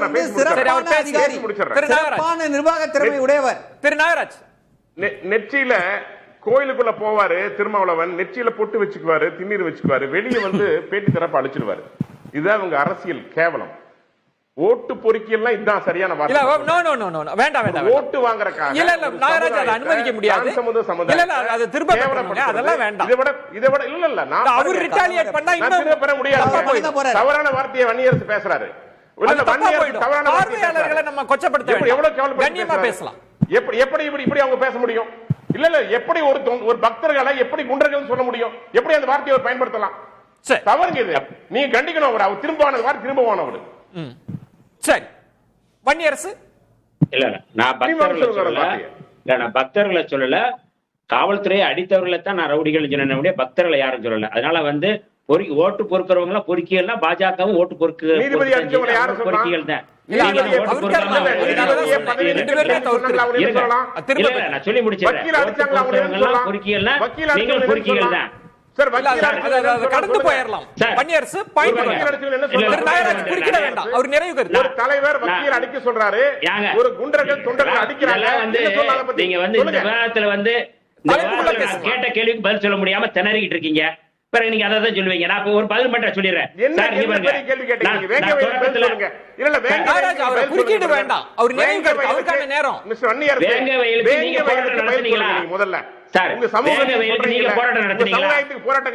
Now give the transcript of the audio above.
வந்து சிறப்பான அதிகாரி, சிறப்பான நிர்வாக திறமை உடையவர் திரு நாகராஜ். நெற்றியில கோயிலுக்குள்ள போவாரு திருமாவளவன், நெற்றியில பொட்டு வச்சுக்குவாரு, திண்ணீர் வச்சுக்குவாரு, வெளியே வந்து பேட்டி தரப்ப அழிச்சிடுவாரு. இதுதான் அவங்க அரசியல் கேவலம். ஓட்டு பொறுக்கியெல்லாம் இதுதான் சரியான வார்த்தை. வேண்டாம் வேண்டாம், ஓட்டு வாங்குறதுக்காக இல்ல இல்ல நாகராஜ் அதை அனுமதிக்க முடியாது. இல்ல இல்ல அது திரும்ப பண்ணுங்க, அதெல்லாம் வேண்டாம். இதை விட இல்ல இல்ல நான் அவர் ரிட்டாலியேட் பண்ணா இன்னும் பெற முடியாது. தவறான வார்த்தையை வன்னியரசு பேசுறாரு. பார்வையாளர்களை நம்ம கொச்சப்படுத்த வேண்டாம், கண்ணியமா பேசலாம். எப்படி எப்படி இப்படி அவங்க பேச முடியும்? இல்ல இல்ல எப்படி ஒரு பக்தர்களை எப்படி குண்டர்கள் சொல்ல முடியும்? எப்படி அந்த வார்த்தையை பயன்படுத்தலாம்? தவறுங்க இது. நீங்க கண்டிக்கணும். அவர் திரும்பவான வார்த்தை திரும்பவானவர். சரி, வன்னியரசு இல்ல நான் பக்தர்களை சொல்லல, காவல்துறையை அடித்தவர்களை தான் நான் ரவுடிகள் சொன்ன, பக்தர்களை யாரும் சொல்லல. அதனால வந்து ஓட்டு பொறுக்கிறவங்க எல்லாம் பொறுக்கிகள் பாஜகவும் ஓட்டு பொறுக்கிகள் தான். நான் சொல்லி முடிச்சேன். பொறுக்கிகள் நீங்கள் பொறுக்கிகள் தான். கடந்து போயிடலாம். வன்னியரசு அவர் நிறைவு ஒரு தலைவர் வக்கீல் அடிக்க சொல்றாரு, ஒரு குண்டர்கள் தொண்டர்கள் அடிக்கிறாங்க. நீங்க வந்து இந்த விவாதத்துல வந்து கேட்ட கேள்விக்கு பதில் சொல்ல முடியாம திணறிக்கிட்டு இருக்கீங்க. பிறகு நீங்க அதை தான் சொல்லுவீங்க. நான் ஒரு பதில் மட்டும் சொல்லிடுறேன். குறுக்கிட்டு வேண்டாம், அவர் நிறைவு அவருக்கான நேரம். வேங்க வயலுக்கு நீங்க போராட்டம் நடத்துனீங்களா? முதல்ல சார் நீங்க போராட்டம் நடத்துனீங்களா? போராட்டம்